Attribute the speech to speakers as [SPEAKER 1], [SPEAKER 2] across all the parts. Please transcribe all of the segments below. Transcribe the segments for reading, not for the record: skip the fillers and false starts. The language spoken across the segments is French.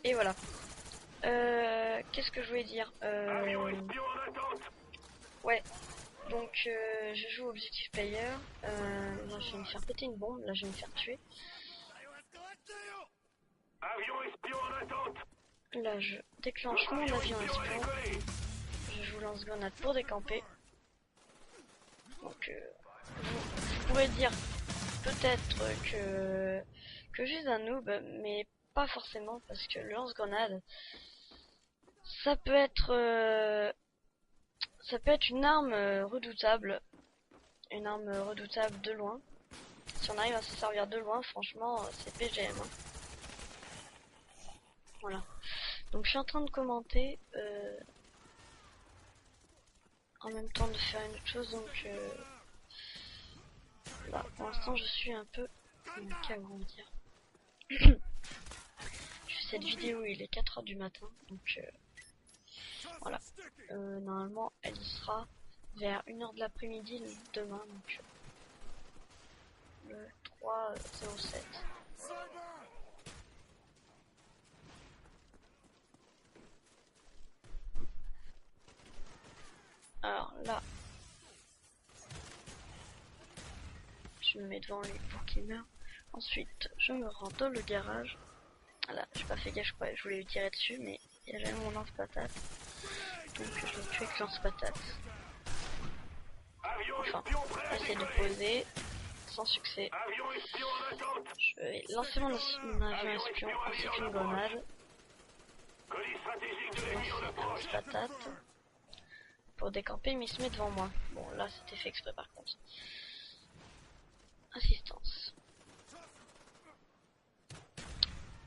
[SPEAKER 1] Et voilà. Qu'est-ce que je voulais dire Ouais. Donc je joue Objective Player. Là je vais me faire péter une bombe. Là je vais me faire tuer. Là je déclenche mon avion espion. Je joue lance-grenade pour décamper. Donc vous pourrez dire peut-être que je suis un noob, mais pas forcément, parce que le lance-grenade ça peut être une arme redoutable. Une arme redoutable de loin. Si on arrive à se servir de loin, franchement c'est PGM hein. Voilà. Donc je suis en train de commenter en même temps de faire une autre chose, donc là pour l'instant je suis un peu comment dire. Je fais cette vidéo, il est 4h du matin, donc voilà. Normalement elle y sera vers 1h de l'après-midi demain, donc le 3/07. Alors là, je me mets devant lui pour qu'il meure. Ensuite, je me rends dans le garage. Là, j'ai pas fait gaffe, je voulais lui tirer dessus, mais il y avait mon lance-patate. Donc je l'ai tué avec lance-patate. Enfin, essayer de poser, sans succès. Je vais lancer mon avion espion ainsi qu'une grenade. Je vais lancer un lance-patate pour décamper, mais il se met devant moi. Bon, là c'était fait exprès par contre. Assistance.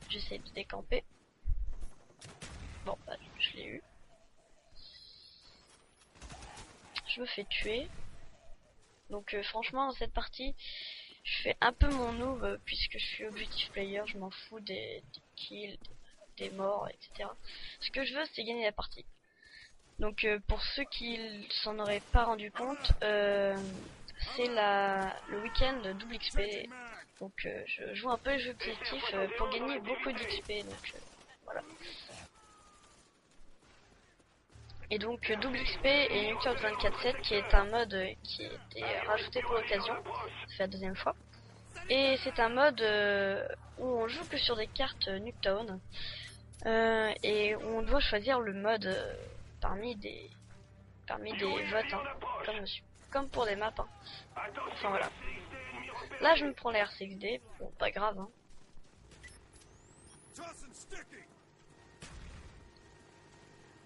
[SPEAKER 1] J'essaie de décamper. Bon, bah, je l'ai eu. Je me fais tuer. Donc franchement, dans cette partie, je fais un peu mon noob puisque je suis Objective Player. Je m'en fous des kills, des morts, etc. Ce que je veux, c'est gagner la partie. Donc pour ceux qui s'en auraient pas rendu compte, c'est le week-end double XP. Donc je joue un peu les jeux objectifs pour gagner beaucoup d'XP. Donc voilà. Et donc double XP et Nuclear 24/7 qui est un mode qui a été rajouté pour l'occasion. Ça fait la deuxième fois. Et c'est un mode où on joue que sur des cartes Nuketown. Et où on doit choisir le mode parmi des votes, hein, comme pour des maps. Hein. Enfin voilà. Là je me prends la R6D, bon pas grave. Hein.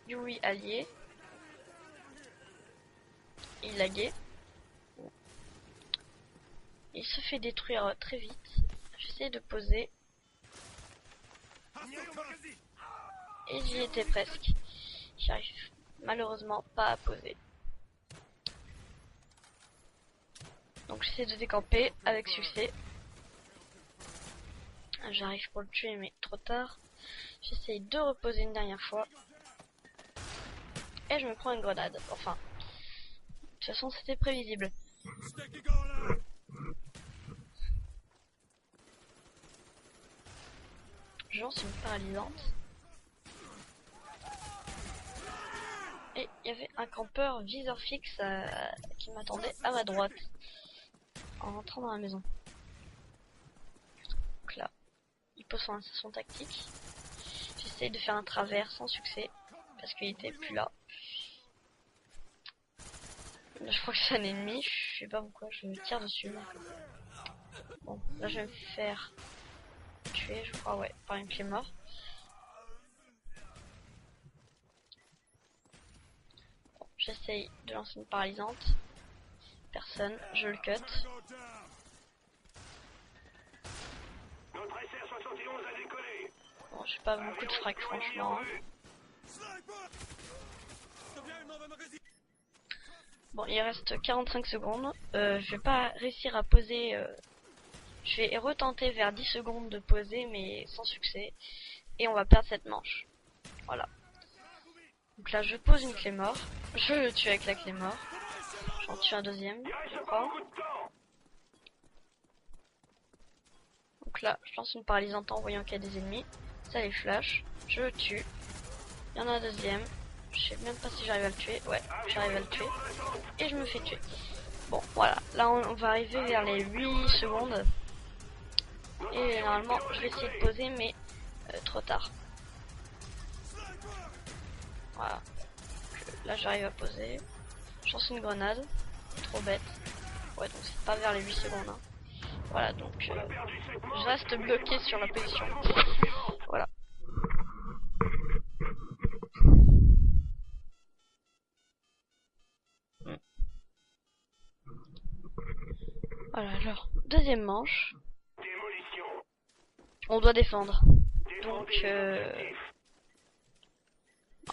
[SPEAKER 1] Yui allié. Il laguait. Il se fait détruire très vite. J'essaie de poser. Et j'y étais presque. J'arrive malheureusement pas à poser. Donc j'essaie de décamper avec succès. J'arrive pour le tuer mais trop tard. J'essaye de reposer une dernière fois. Et je me prends une grenade. Enfin, de toute façon c'était prévisible. Je lance une paralysante. Et il y avait un campeur viseur fixe qui m'attendait à ma droite. En rentrant dans la maison. Donc là, il pose son insertion tactique. J'essaye de faire un travers sans succès. Parce qu'il était plus là. Je crois que c'est un ennemi. Je sais pas pourquoi je tire dessus. Bon, là je vais me faire tuer, je crois, ouais, par une clé mort. Bon, j'essaye de lancer une paralysante. Personne, je le cut. Bon, j'ai pas beaucoup de frags franchement. Bon, il reste 45 secondes. Je vais pas réussir à poser. Je vais retenter vers 10 secondes de poser, mais sans succès. Et on va perdre cette manche. Voilà. Donc là, je pose une clé mort. Je le tue avec la clé mort. J'en tue un deuxième, je crois. Donc là, je lance une paralysante en voyant qu'il y a des ennemis. Ça les flash. Je le tue. Il y en a un deuxième. Je sais même pas si j'arrive à le tuer. Ouais, j'arrive à le tuer. Et je me fais tuer. Bon, voilà. Là, on va arriver vers les 8 secondes. Et normalement, je vais essayer de poser, mais trop tard. Voilà. Donc, là, j'arrive à poser. Je lance une grenade. Trop bête. Ouais, donc c'est pas vers les 8 secondes. Hein. Voilà, donc je reste bloqué sur la position. Voilà. Voilà, alors, deuxième manche. On doit défendre. Donc,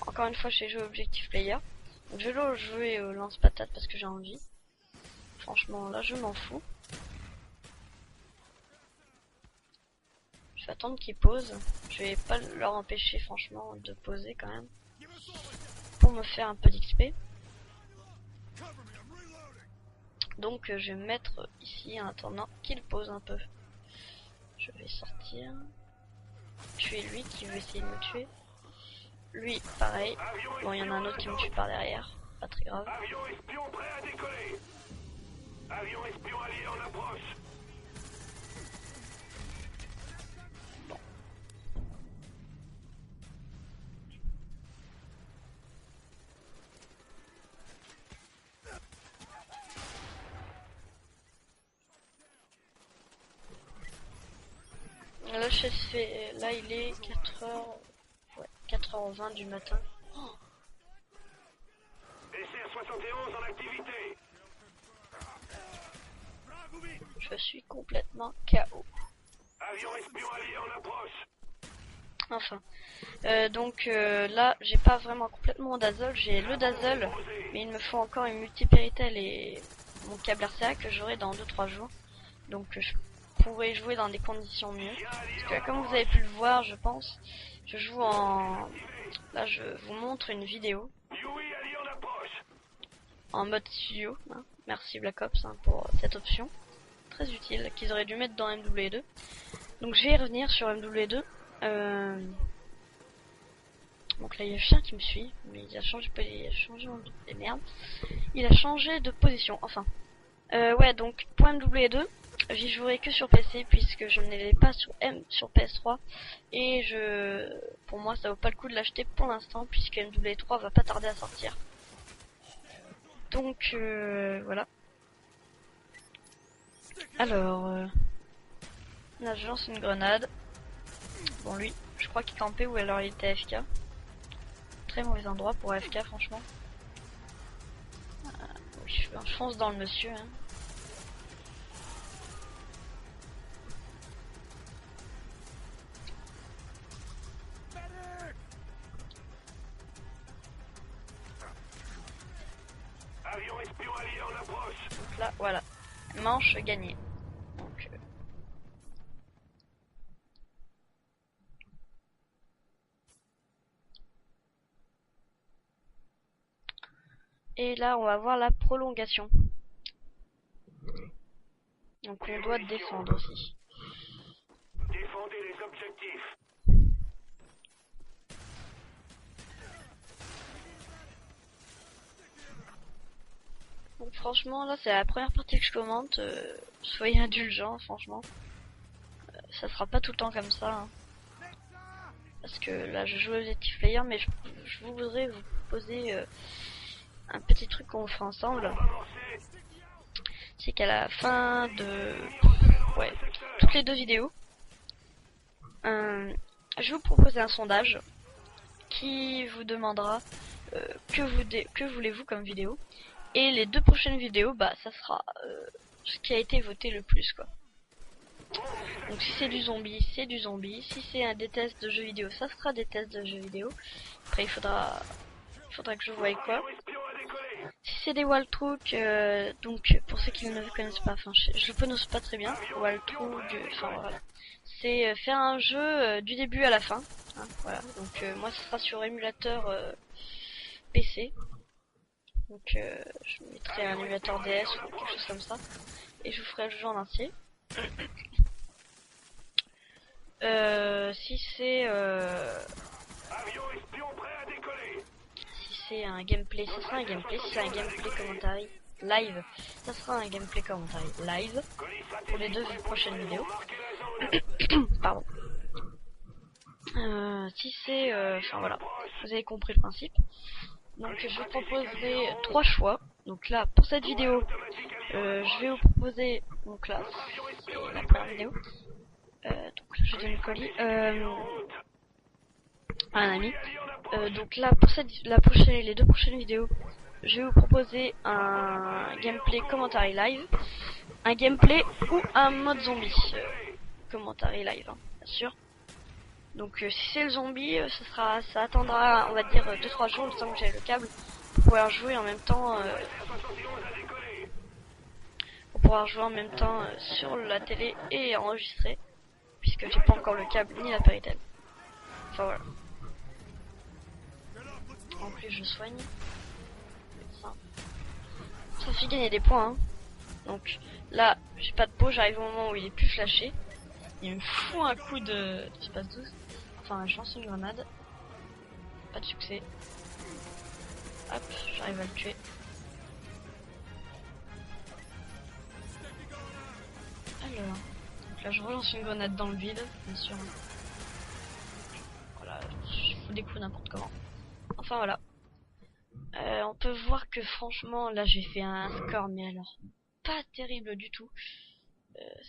[SPEAKER 1] encore une fois, j'ai joué Objective Player. Donc, je vais jouer au lance-patate parce que j'ai envie. Franchement, là, je m'en fous. Je vais attendre qu'ils posent. Je vais pas leur empêcher, franchement, de poser quand même. Pour me faire un peu d'XP. Donc, je vais me mettre ici en attendant qu'ils posent un peu. Je vais sortir. Tuer lui qui veut essayer de me tuer. Lui, pareil. Bon, il y en a un autre qui me tue par derrière. Pas très grave.
[SPEAKER 2] Avion espion prêt à décoller. Avion espion allié en approche.
[SPEAKER 1] Bon. Là, il est 4h... Ouais, 4h20 du matin. Oh.
[SPEAKER 2] SR-71 en activité.
[SPEAKER 1] Je suis complètement KO.
[SPEAKER 2] Avion espion allié en approche.
[SPEAKER 1] Enfin. Donc là, j'ai pas vraiment complètement dazzle. J'ai le dazzle, mais il me faut encore une multipéritel et mon câble RCA que j'aurai dans 2-3 jours. Donc je pourrais jouer dans des conditions mieux. Parce que comme vous avez pu le voir, je pense, je joue en... Là, je vous montre une vidéo. En mode studio. Hein. Merci Black Ops hein, pour cette option. Très utile, qu'ils auraient dû mettre dans MW2. Donc je vais revenir sur MW2. Donc là il y a le chien qui me suit, mais il a changé de merde. Il a changé de position, enfin. Ouais, donc pour MW2, j'y jouerai que sur PC puisque je ne l'ai pas sur PS3 et pour moi ça vaut pas le coup de l'acheter pour l'instant puisque MW3 va pas tarder à sortir. Donc voilà. Alors là je lance une grenade. Bon lui, je crois qu'il campait ou alors il était AFK. Très mauvais endroit pour AFK franchement. Oui, je fonce dans le monsieur. Hein.
[SPEAKER 2] Avion espion allié en approche.
[SPEAKER 1] Donc là, voilà. Manche gagnée. Donc, et là, on va voir la prolongation. Donc on doit défendre aussi.
[SPEAKER 2] Défendez les objectifs.
[SPEAKER 1] Donc franchement, là c'est la première partie que je commente. Soyez indulgents, franchement. Ça sera pas tout le temps comme ça. Hein. Parce que là je joue aux Objective Player, mais je voudrais vous poser un petit truc qu'on fera ensemble. C'est qu'à la fin de... Ouais, toutes les 2 vidéos, je vais vous proposer un sondage qui vous demandera que voulez-vous comme vidéo. Et les 2 prochaines vidéos, bah ça sera ce qui a été voté le plus quoi. Donc si c'est du zombie, c'est du zombie. Si c'est des tests de jeux vidéo, ça sera des tests de jeux vidéo. Après il faudra que je voie quoi. Si c'est des Waltrook, donc pour ceux qui ne le connaissent pas, enfin je le prononce pas très bien. Waltrook, enfin voilà. C'est faire un jeu du début à la fin. Hein, voilà. Donc moi ce sera sur émulateur PC. Donc je mettrai un émulateur DS ou quelque chose comme ça. Et je vous ferai le jeu en entier. si c'est
[SPEAKER 2] Avion espion prêt à décoller.
[SPEAKER 1] si c'est un gameplay, ça sera un gameplay. Si c'est un gameplay commentary live, ça sera un gameplay commentary live pour les 2 prochaines vidéos. Pardon. Si c'est, enfin voilà, vous avez compris le principe. Donc je vous proposerai 3 choix. Donc là, pour cette vidéo, je vais vous proposer, donc là, c'est la première vidéo. Donc là, je donne le colis à un ami. Donc là, pour les 2 prochaines vidéos, je vais vous proposer un gameplay commentary live, un gameplay ou un mode zombie commentary live, hein, bien sûr. Donc si c'est le zombie, ça attendra, on va dire 2-3 jours le temps que j'ai le câble pour pouvoir jouer en même temps, sur la télé et enregistrer, puisque j'ai pas encore le câble ni la Péritel. Enfin voilà. En plus je soigne. Ça fait gagner des points. Hein. Donc là, j'ai pas de peau, j'arrive au moment où il est plus flashé. Il me fout un coup d'espace 12. Enfin, je lance une grenade. Pas de succès. Hop, j'arrive à le tuer. Alors, donc là je relance une grenade dans le vide, bien sûr. Voilà, je fous des coups n'importe comment. Enfin voilà. On peut voir que franchement, là j'ai fait un score, mais alors pas terrible du tout.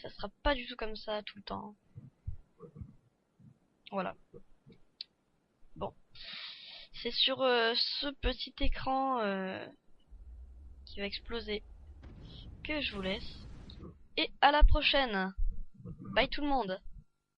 [SPEAKER 1] Ça sera pas du tout comme ça tout le temps. Voilà. Bon. C'est sur ce petit écran qui va exploser que je vous laisse. Et à la prochaine. Bye tout le monde.